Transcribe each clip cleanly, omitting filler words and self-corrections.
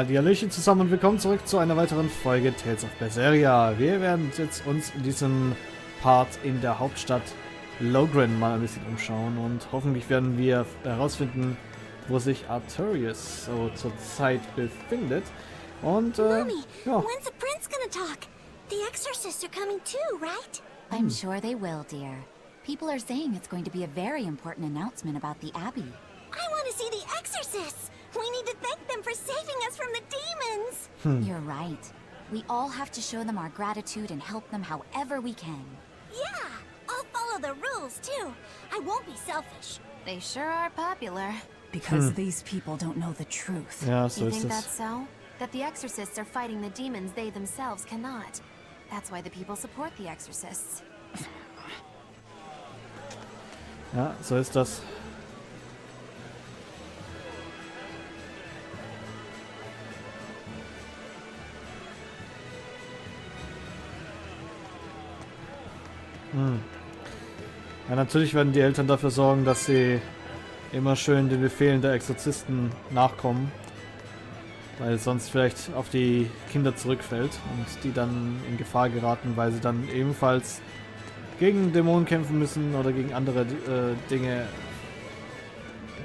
Hallihallöchen zusammen und willkommen zurück zu einer weiteren Folge Tales of Berseria. Wir werden jetzt uns in diesem Part in der Hauptstadt Loegres mal ein bisschen umschauen und hoffentlich werden wir herausfinden, wo sich Artorius so zur Zeit befindet. Und Mommy, ja. when's the prince gonna talk? The exorcists are coming too, right? I'm sure they will, dear. People are saying it's going to be a very important announcement about the Abbey. I want to see the exorcists! We need to thank them for saving us from the demons! You're right. We all have to show them our gratitude and help them however we can. Yeah! I'll follow the rules, too. I won't be selfish. They sure are popular. Because these people don't know the truth. Ja, so You ist think es. that's so? That the exorcists are fighting the demons they themselves cannot. That's why the people support the exorcists. Ja, so ist das. Ja, natürlich werden die Eltern dafür sorgen, dass sie immer schön den Befehlen der Exorzisten nachkommen, weil es sonst vielleicht auf die Kinder zurückfällt und die dann in Gefahr geraten, weil sie dann ebenfalls gegen Dämonen kämpfen müssen oder gegen andere Dinge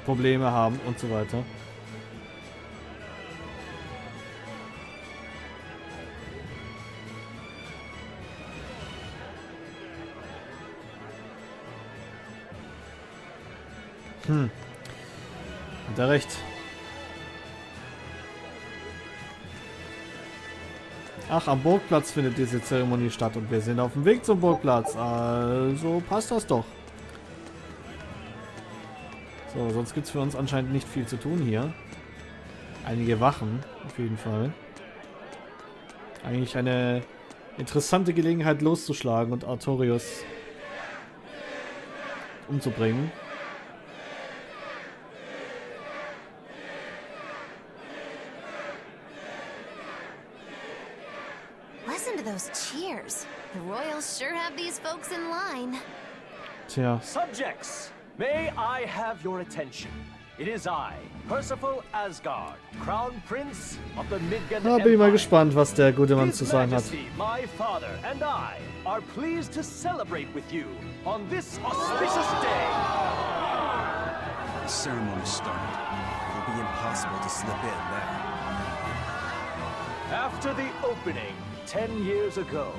Probleme haben und so weiter. Hat er recht. Ach, am Burgplatz findet diese Zeremonie statt und wir sind auf dem Weg zum Burgplatz. Also passt das doch. So, sonst gibt es für uns anscheinend nicht viel zu tun hier. Einige Wachen, auf jeden Fall. Eigentlich eine interessante Gelegenheit loszuschlagen und Artorius umzubringen. Listen to those cheers. The royals sure have these folks in line. Tja. Subjects, may I have your attention? It is I, Percival Asgard, Crown Prince of the Midgard Da bin ich mal Empire. gespannt, was der gute Mann zu His sagen hat. Majesty, my father, and I are pleased to celebrate with you on this auspicious day. The ceremony started. It will be impossible to slip in now. After the opening 10 years ago,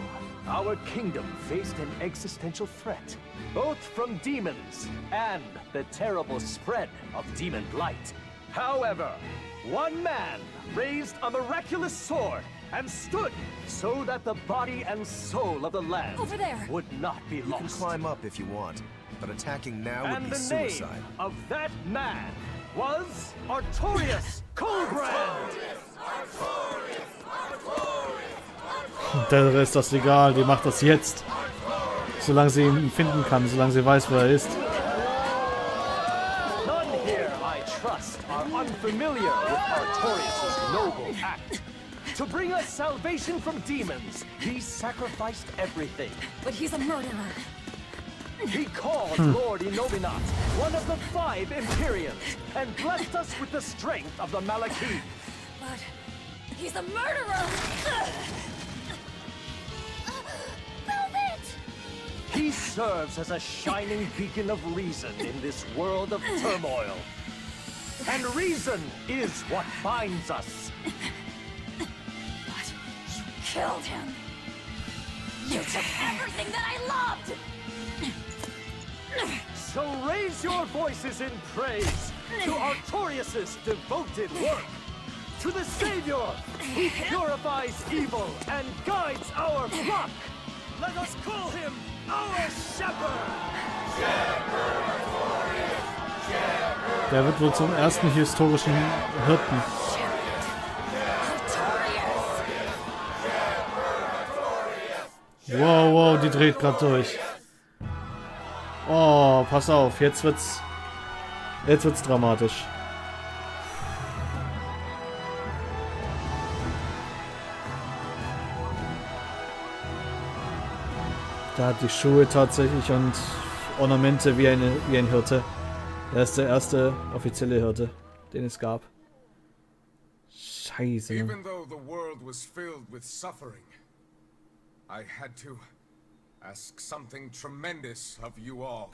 our kingdom faced an existential threat, both from demons and the terrible spread of demon blight. However, one man raised a miraculous sword and stood so that the body and soul of the land Over there. would not be You can lost. climb up if you want, but attacking now would And be the name suicide. of that man was Artorius Coldbrand. Der ist das egal, die macht das jetzt. Solange sie ihn finden kann, solange sie weiß, wo er ist. None here, I trust, are unfamiliar with Artorius' noble act. To bring us salvation from demons, he sacrificed everything. But he's a murderer. He called Lord Inominat, one of the 5 Imperiums, and blessed us with the strength of the Malakith. But he's a murderer! He serves as a shining beacon of reason in this world of turmoil. And reason is what binds us. But you killed him! You took everything that I loved! So raise your voices in praise to Artorius' devoted work, to the Savior who purifies evil and guides our flock. Let us call him our shepherd. Der wird wohl zum ersten historischen Hirten. Wow, wow, die dreht gerade durch. Oh, pass auf, jetzt wird's dramatisch. Der hat die Schuhe tatsächlich und Ornamente wie ein Hirte. Er ist der erste offizielle Hirte, den es gab. Scheiße. Scheiße. Even though the world was filled with suffering, I had to ask something tremendous of you all.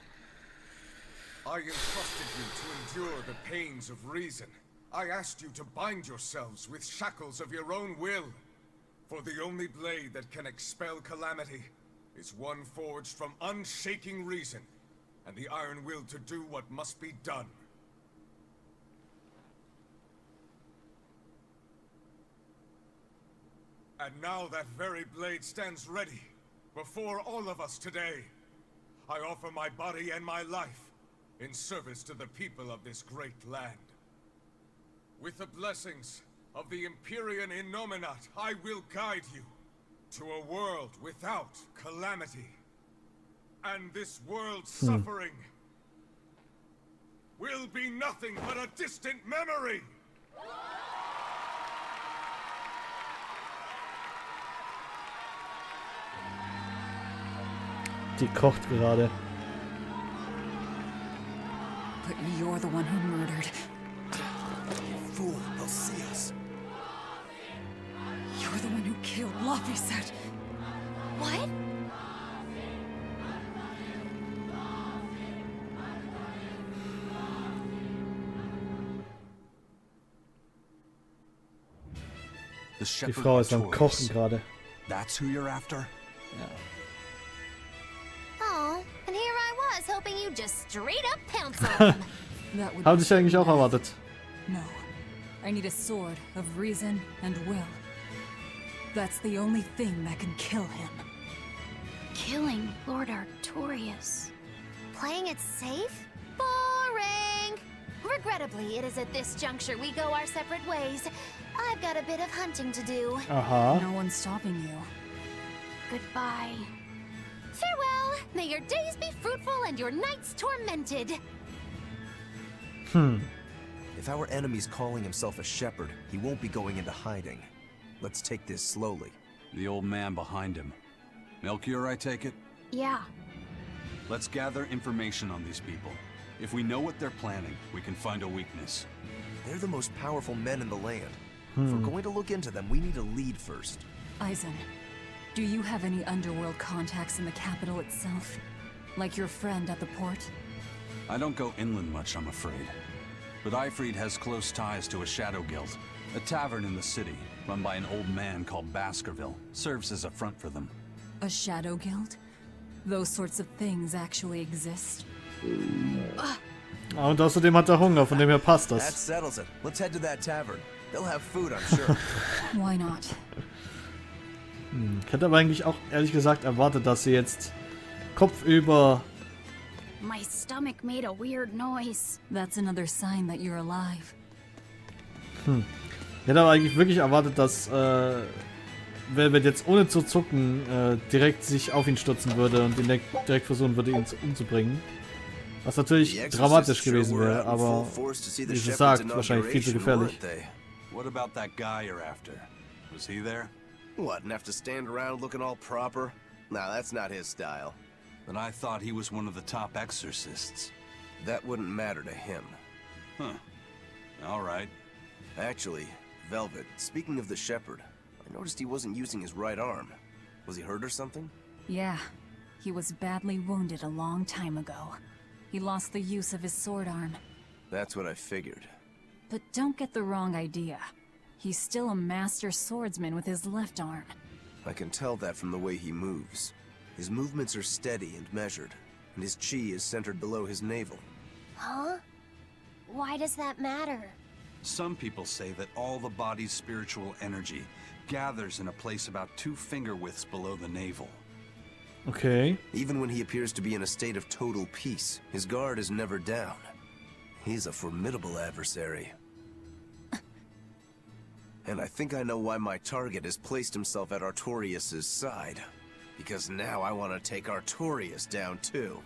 I entrusted you to endure the pains of reason. I asked you to bind yourselves with shackles of your own will. For the only blade that can expel calamity is one forged from unshaking reason, and the iron will to do what must be done. And now that very blade stands ready, before all of us today. I offer my body and my life in service to the people of this great land. With the blessings of the Empyrean Innominat, I will guide you to a world without calamity. And this world's suffering will be nothing but a distant memory! Die kocht gerade. But you're the one who murdered. Fool, they'll see us. You're the one who killed Laphicet. What? The Die shepherd Frau ist am Artorius. Kochen gerade. That's who you're after? Oh, and here I was hoping you'd just straight up pounce on him. That would Habe ich eigentlich auch erwartet. No. I need a sword of reason and will. That's the only thing that can kill him. Killing Lord Artorius. Playing it safe? Boring! Regrettably, it is at this juncture we go our separate ways. I've got a bit of hunting to do. Aha. No one's stopping you. Goodbye. Farewell! May your days be fruitful and your nights tormented. If our enemy's calling himself a shepherd, he won't be going into hiding. Let's take this slowly. The old man behind him. Melchior, I take it? Yeah. Let's gather information on these people. If we know what they're planning, we can find a weakness. They're the most powerful men in the land. If we're going to look into them, we need a lead first. Eisen, do you have any underworld contacts in the capital itself? Like your friend at the port? I don't go inland much, I'm afraid. But Eifried has close ties to a shadow guild. A tavern in the city, run by an old man called Baskerville, serves as a front for them. A shadow guild? Those sorts of things actually exist? Ah, und außerdem hat er Hunger, von dem her passt That das. settles it. Let's head to that tavern. They'll have food, I'm sure. Why not? Ich hätte aber eigentlich auch, ehrlich gesagt, erwartet, dass sie jetzt kopfüber... My stomach made a weird noise. That's another sign that you're alive. Ich hätte aber eigentlich wirklich erwartet, dass Velvet jetzt ohne zu zucken direkt sich auf ihn stürzen würde und ihn direkt versuchen würde, ihn umzubringen. Was natürlich dramatisch gewesen wäre, aber wie sie sagt, wahrscheinlich viel zu gefährlich. What about that guy you're after? Was he there? What, and have to stand around looking all proper? Nah, that's not his style. But I thought he was one of the top exorcists. That wouldn't matter to him. Huh. All right. Actually, Velvet, speaking of the shepherd, I noticed he wasn't using his right arm. Was he hurt or something? Yeah, he was badly wounded a long time ago. He lost the use of his sword arm. That's what I figured. But don't get the wrong idea. He's still a master swordsman with his left arm. I can tell that from the way he moves. His movements are steady and measured, and his chi is centered below his navel. Huh? Why does that matter? Some people say that all the body's spiritual energy gathers in a place about 2 finger widths below the navel. Okay. Even when he appears to be in a state of total peace, his guard is never down. He's a formidable adversary. And I think I know why my target has placed himself at Artorius' side. Because now I want to take Artorius down too.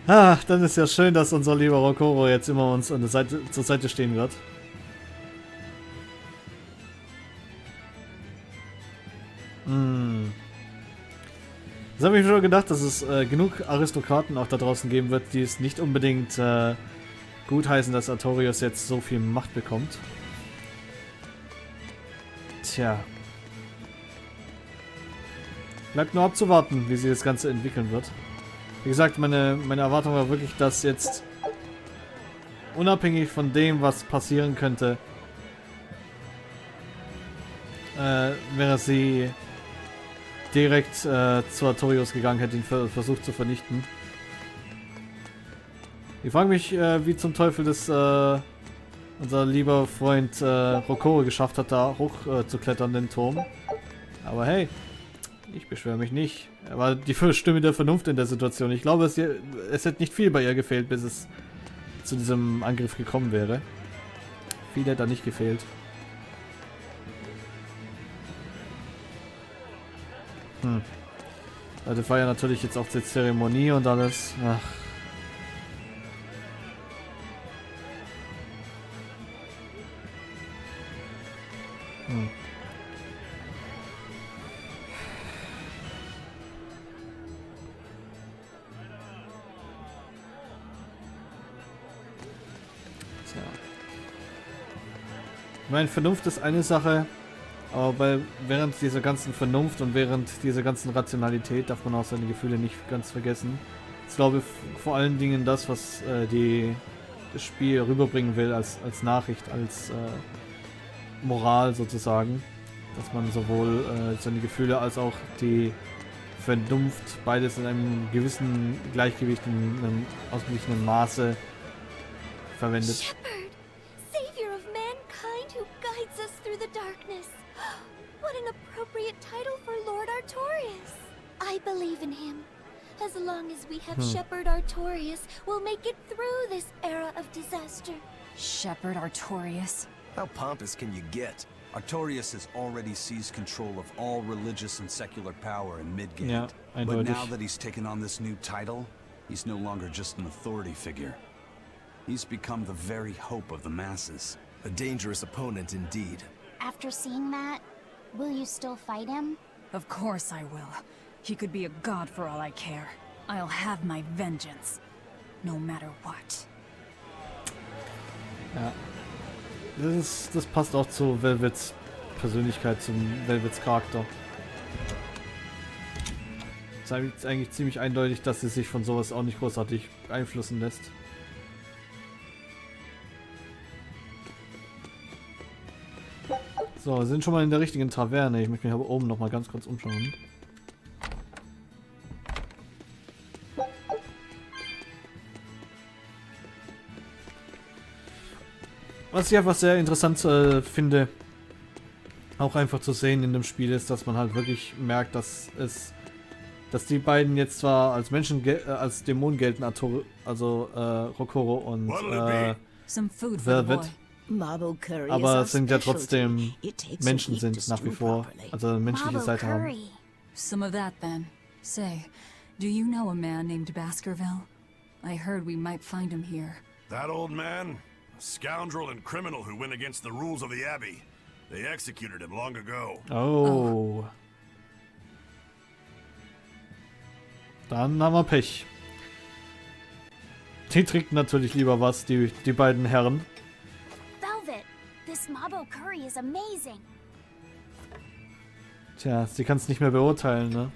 Ah, dann ist ja schön, dass unser lieber Rokoro jetzt immer uns an der Seite, zur Seite stehen wird. Das habe ich mir schon gedacht, dass es genug Aristokraten auch da draußen geben wird, die es nicht unbedingt gutheißen, dass Artorius jetzt so viel Macht bekommt. Tja. Bleibt nur abzuwarten, wie sich das Ganze entwickeln wird. Wie gesagt, meine Erwartung war wirklich, dass jetzt unabhängig von dem, was passieren könnte, wäre sie direkt zu Artorius gegangen, hätte ihn versucht zu vernichten. Ich frage mich, wie zum Teufel das unser lieber Freund Rokoe geschafft hat, da hoch zu klettern, den Turm. Aber hey, ich beschwöre mich nicht. Er war die Stimme der Vernunft in der Situation. Ich glaube, es hätte nicht viel bei ihr gefehlt, bis es zu diesem Angriff gekommen wäre. Viel hätte da nicht gefehlt. Das war ja natürlich jetzt auch die Zeremonie und alles. Ach. Ich meine, Vernunft ist eine Sache, aber während dieser ganzen Vernunft und während dieser ganzen Rationalität darf man auch seine Gefühle nicht ganz vergessen. Ich glaube vor allen Dingen das, was das Spiel rüberbringen will als Nachricht, als Moral sozusagen, dass man sowohl seine Gefühle als auch die Vernunft beides in einem gewissen Gleichgewicht, in einem ausgeglichenen Maße verwendet. Shepherd, savior of mankind who guides us through the darkness. What an appropriate title for Lord Artorius. I believe in him. As long as we have Shepherd Artorius, we'll make it through this era of disaster. Shepherd Artorius? How pompous can you get? Artorius has already seized control of all religious and secular power in Midgate. Ja, but eindeutig. now that he's taken on this new title, he's no longer just an authority figure. He's become the very hope of the masses. A dangerous opponent indeed. After seeing that, will you still fight him? Of course I will. He could be a god for all I care. I'll have my vengeance. No matter what. Ja. Das passt auch zu Velvets Persönlichkeit, zum Velvets Charakter. Es ist eigentlich ziemlich eindeutig, dass sie sich von sowas auch nicht großartig beeinflussen lässt. So, wir sind schon mal in der richtigen Taverne. Ich möchte mich aber oben noch mal ganz kurz umschauen. Was ich einfach sehr interessant finde, auch einfach zu sehen in dem Spiel, ist, dass man halt wirklich merkt, dass die beiden jetzt zwar als Menschen, als Dämonen gelten, Rokoe und Velvet, aber es sind ja trotzdem Menschen sind nach wie vor, also eine menschliche Seite haben. Some of that then. Say, do you know a man named Baskerville? I heard we might find him here. That old man? A scoundrel and criminal who went against the rules of the Abbey. They executed him long ago. Oh. Dann haben wir Pech. Die trinken natürlich lieber was, die beiden Herren. Velvet, this Mabo curry is amazing. Tja, sie kann es nicht mehr beurteilen, ne?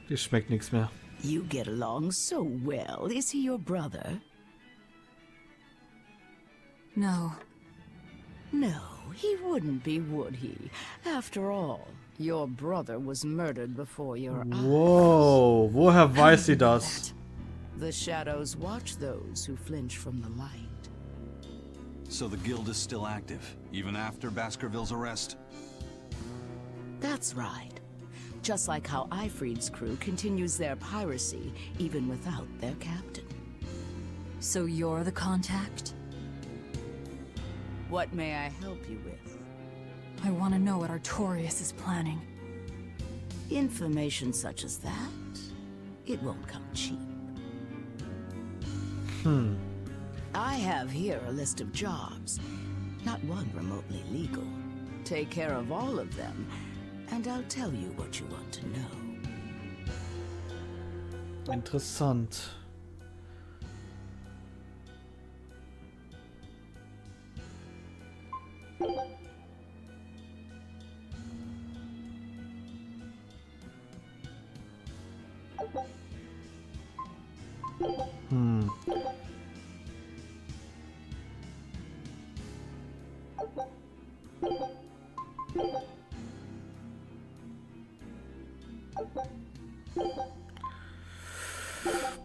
Die schmeckt nichts mehr. You get along so well. Is he your brother? No. No, he wouldn't be, would he? After all, your brother was murdered before your eyes. Wow, woher weiß sie das? The shadows watch those who flinch from the light. So the guild is still active, even after Baskerville's arrest? That's right. Just like how Ifrid's crew continues their piracy even without their captain. So you're the contact? What may I help you with? I want to know what Artorius is planning. Information such as that, it won't come cheap. I have here a list of jobs, not one remotely legal. Take care of all of them, and I'll tell you what you want to know. Interessant.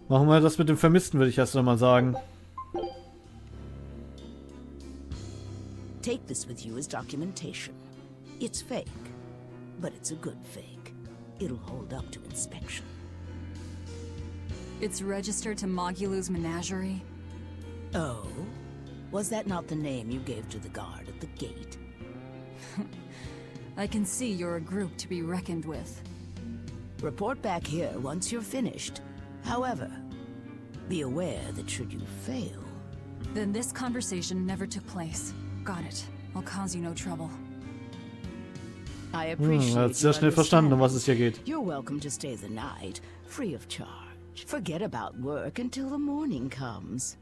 Machen wir das mit dem Vermissten, würde ich erst einmal sagen. Take this with you as documentation. It's fake, but it's a good fake. It'll hold up to inspection. It's registered to Mogulu's menagerie. Oh? Was that not the name you gave to the guard at the gate? I can see you're a group to be reckoned with. Report back here once you're finished. However, be aware that should you fail... Then this conversation never took place. Got it. I'll cause you no trouble. I appreciate hat sehr schnell verstanden, um was es hier geht. You're welcome to stay the night, free of charge. Forget about work until the morning comes.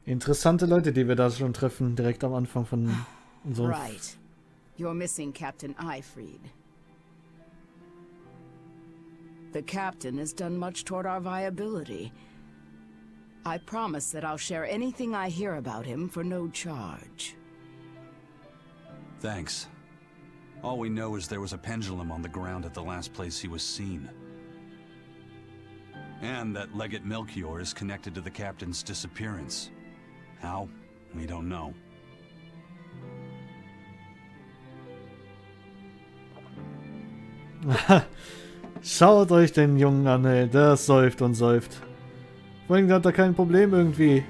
Interessante Leute, die wir da schon treffen, direkt am Anfang von unserem... Right. You're missing Captain Eifried. The captain has done much toward our viability. I promise that I'll share anything I hear about him for no charge. Thanks. All we know is there was a pendulum on the ground at the last place he was seen. And that Legate Melchior is connected to the captain's disappearance. How? We don't know. Schaut euch den Jungen an, ey. Der säuft und säuft. Vor allem hat er kein Problem irgendwie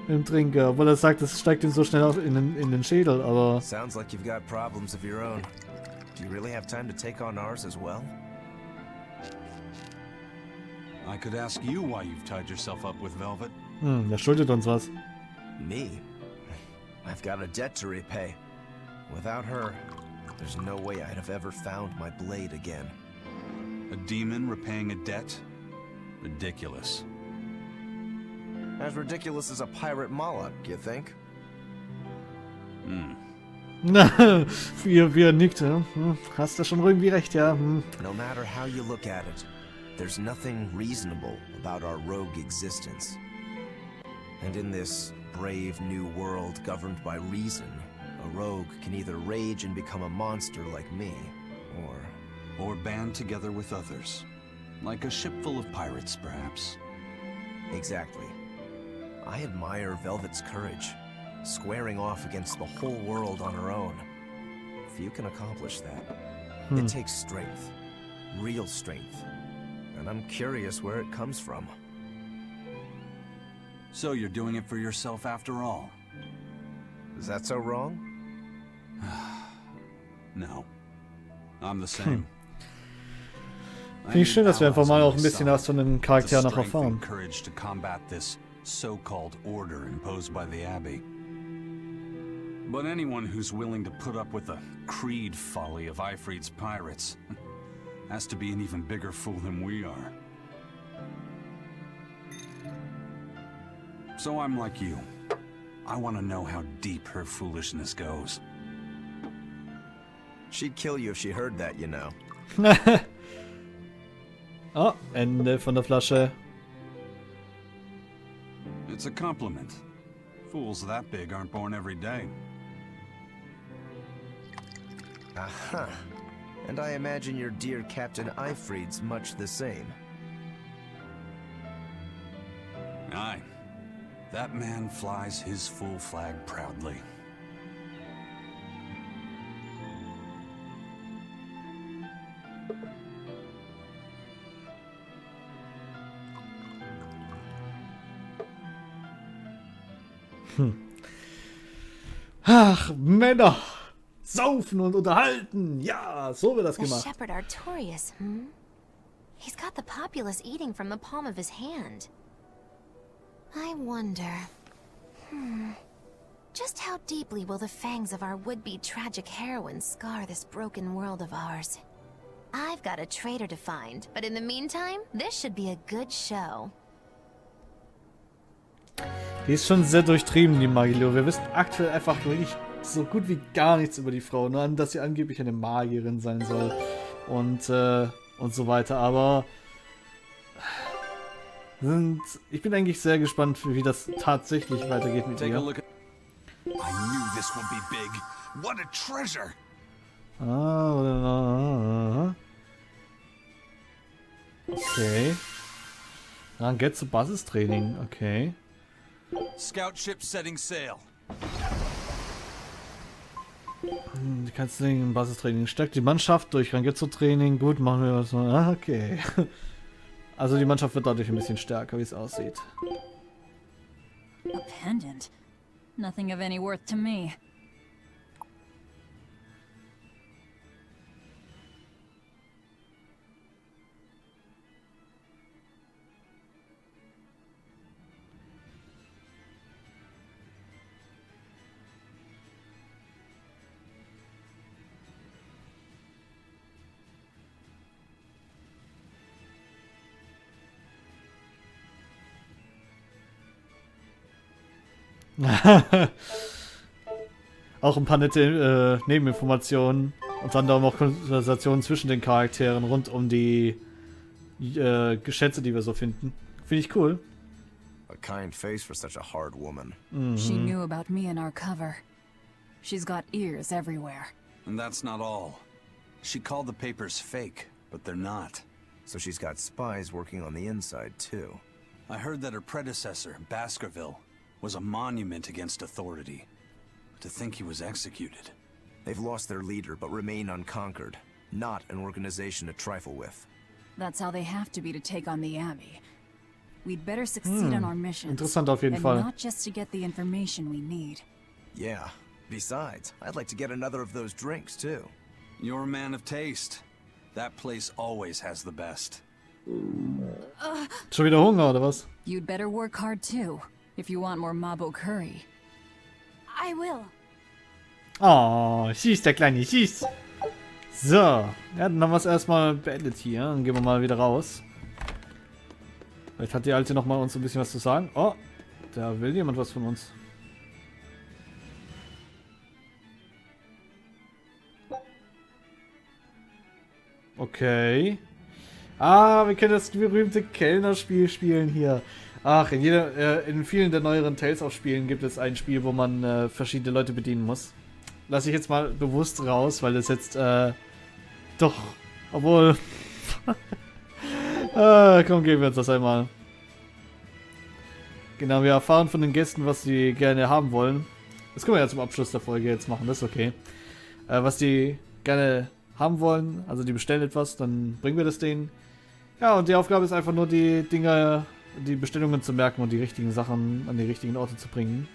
mit dem Trinker, obwohl er sagt, es steigt ihm so schnell auf in den Schädel, aber... Sounds like you've got problems of your own. Do you really have time to take on ours as well? I could ask you why you've tied yourself up with Velvet. Der schuldet uns was. Me? I've got a debt to repay. Without her, there's no way I'd have ever found my blade again. A demon repaying a debt? Ridiculous. As ridiculous as a pirate Moloch, you think? Wie er nickt, ja. Hast du schon irgendwie recht, ja. No matter how you look at it, there's nothing reasonable about our rogue existence. And in this brave new world governed by reason, a rogue can either rage and become a monster like me, or band together with others. Like a ship full of pirates, perhaps. Exactly. I admire Velvet's courage, squaring off against the whole world on her own. If you can accomplish that, it takes strength. Real strength. And I'm curious where it comes from. So you're doing it for yourself after all? Is that so wrong? No. I'm the same. Finde ich schön, dass wir einfach mal auch ein bisschen was von den Charakteren noch erfahren. Courage to combat this so-called order imposed by the Abbey. But anyone who's willing to put up with the creed folly of Eifried's pirates has to be an even bigger fool than we are. So I'm like you. I want to know how deep her foolishness goes. She'd kill you if she heard that, you know. Oh, Ende von der Flasche. It's a compliment. Fools that big aren't born every day. Aha. And I imagine your dear Captain Eifried's much the same. Aye. That man flies his full flag proudly. Ach, Männer! Saufen und unterhalten! Ja, so wird das The gemacht. Shepherd Artorius, He's got the populace eating from the palm of his hand. I wonder... Just how deeply will the fangs of our would-be tragic heroine scar this broken world of ours? I've got a traitor to find, but in the meantime, this should be a good show. Die ist schon sehr durchtrieben, die Magilio. Wir wissen aktuell einfach wirklich so gut wie gar nichts über die Frau. Nur dass sie angeblich eine Magierin sein soll. Und so weiter. Aber ich bin eigentlich sehr gespannt, wie das tatsächlich weitergeht mit ihr. I knew this would be big. What a treasure! Okay. Dann geht zu Basistraining. Okay. Scout ship setting sail. Die kannst du im Basistraining stärkt die Mannschaft durch Rangetsu-Training. Gut, machen wir was. Okay. Also die Mannschaft wird dadurch ein bisschen stärker, wie es aussieht. A pendant? Nothing of any worth to me. Auch ein paar nette Nebeninformationen. Unter anderem auch Konversationen zwischen den Charakteren rund um die Geschätze, die wir so finden. Finde ich cool. A kind face for such a hard woman. She knew about me and our cover. She's got ears everywhere. And that's not all. She called the papers fake, but they're not. So she's got spies working on the inside, too. I heard that her predecessor, Baskerville, was a monument against authority. To think he was executed. They've lost their leader, but remain unconquered. Not an organization to trifle with. That's how they have to be to take on the Abbey. We'd better succeed on our missions. Interessant auf jeden and Fall. not just to get the information we need. Yeah. Besides, I'd like to get another of those drinks, too. You're a man of taste. That place always has the best. Schon wieder Hunger, oder was? You'd better work hard too, if you want more Mabo curry. I will. Oh, süß, der Kleine, süß. So, ja, dann haben wir es erstmal beendet hier. Dann gehen wir mal wieder raus. Vielleicht hat die Alte noch mal uns ein bisschen was zu sagen. Oh, da will jemand was von uns. Okay. Ah, wir können das berühmte Kellnerspiel spielen hier. Ach, in vielen der neueren Tales-of-Spielen gibt es ein Spiel, wo man verschiedene Leute bedienen muss. Lasse ich jetzt mal bewusst raus, weil das jetzt doch, obwohl... komm, geben wir uns das einmal. Genau, wir erfahren von den Gästen, was sie gerne haben wollen. Das können wir ja zum Abschluss der Folge jetzt machen, das ist okay. Was die gerne haben wollen, also die bestellen etwas, dann bringen wir das denen. Ja, und die Aufgabe ist einfach nur, die Dinge, die Bestellungen zu merken und die richtigen Sachen an die richtigen Orte zu bringen.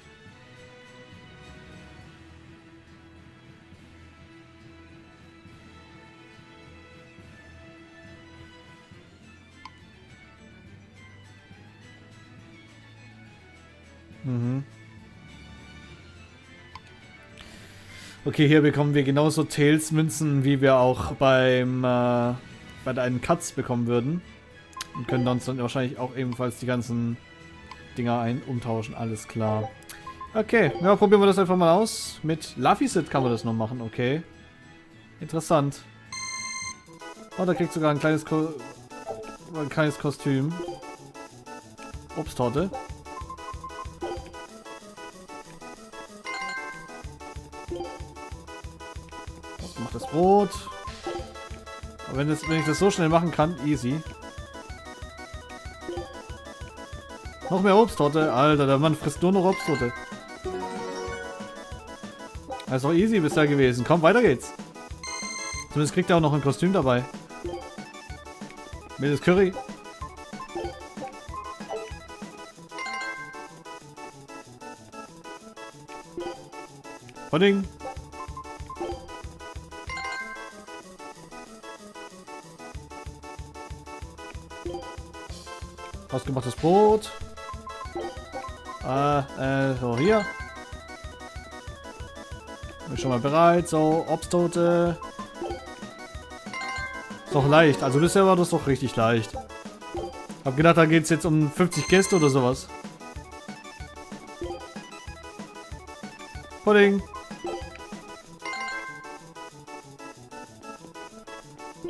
Okay, hier bekommen wir genauso Tails-Münzen, wie wir auch bei einen Katz bekommen würden. Und können uns dann wahrscheinlich auch ebenfalls die ganzen Dinger umtauschen, alles klar. Okay, ja, probieren wir das einfach mal aus. Mit Lafisit kann man das noch machen, okay. Interessant. Oh, da kriegt sogar ein kleines Kostüm. Obsttorte. Macht das Brot. Aber wenn ich das so schnell machen kann, easy. Noch mehr Obsttorte. Alter, der Mann frisst nur noch Obsttorte. Das ist doch easy bisher gewesen. Komm, weiter geht's. Zumindest kriegt er auch noch ein Kostüm dabei. Mildes Curry. Pudding. Ausgemachtes Brot. So, hier. Bin schon mal bereit. So, Obsttorte. Ist doch leicht. Also bisher war das doch richtig leicht. Hab gedacht, da geht's jetzt um 50 Gäste oder sowas. Pudding.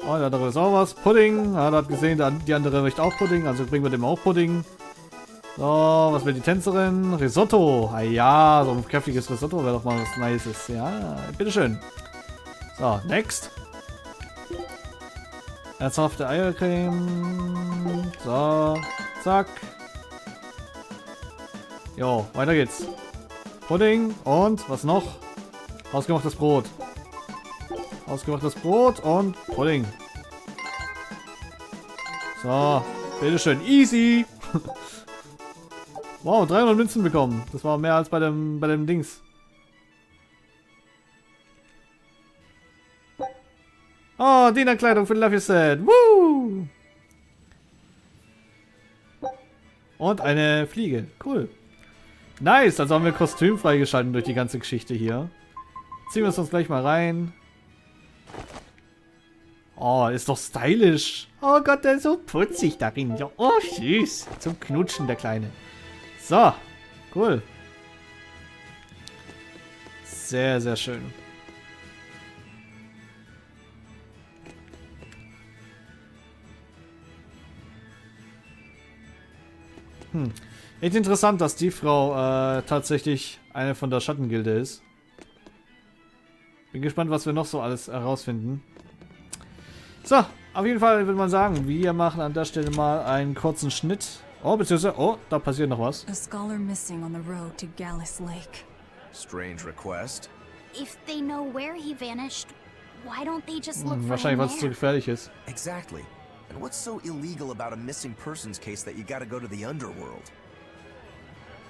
Oh, der andere ist auch was. Pudding. Ja, der hat gesehen, die andere möchte auch Pudding. Also bringen wir dem auch Pudding. So, was will die Tänzerin? Risotto. Ah ja, so ein kräftiges Risotto wäre doch mal was Nices. Ja, bitteschön. So, next. Herzhafte Eiercreme. So, zack. Jo, weiter geht's. Pudding und was noch? Hausgemachtes Brot. Hausgemachtes Brot und Pudding. So, bitteschön. Easy. Wow, 300 Münzen bekommen. Das war mehr als bei dem Dings. Oh, Dienerkleidung für Love Your Set. Woo! Und eine Fliege. Cool. Nice, also haben wir Kostüm freigeschalten durch die ganze Geschichte hier. Ziehen wir es uns gleich mal rein. Oh, ist doch stylisch. Oh Gott, der ist so putzig darin. Oh, süß. Zum Knutschen, der Kleine. So, cool. Sehr, sehr schön. Echt interessant, dass die Frau tatsächlich eine von der Schattengilde ist. Bin gespannt, was wir noch so alles herausfinden. So, auf jeden Fall würde man sagen, wir machen an der Stelle mal einen kurzen Schnitt. Oh, beziehungsweise, oh, da passiert noch was. A scholar missing on the road to Gallus Lake. Strange request. If they know where he vanished, why don't they just look for Wahrscheinlich, him weil es zu there? gefährlich ist. Exactly. And what's so illegal about a missing persons case that you gotta go to the underworld?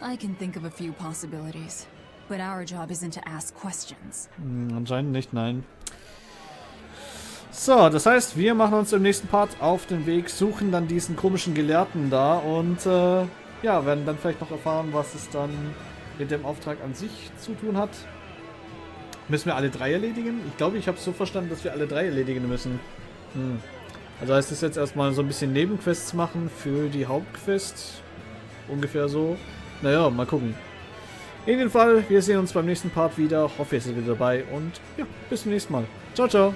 I can think of a few possibilities, but our job isn't to ask questions. Anscheinend nicht, nein. So, das heißt, wir machen uns im nächsten Part auf den Weg, suchen dann diesen komischen Gelehrten da und ja, werden dann vielleicht noch erfahren, was es dann mit dem Auftrag an sich zu tun hat. Müssen wir alle 3 erledigen? Ich glaube, ich habe es so verstanden, dass wir alle 3 erledigen müssen. Also heißt es jetzt erstmal so ein bisschen Nebenquests machen für die Hauptquest. Ungefähr so. Naja, mal gucken. In jedem Fall, wir sehen uns beim nächsten Part wieder. Hoffe, ihr seid wieder dabei und ja, bis zum nächsten Mal. Ciao, ciao.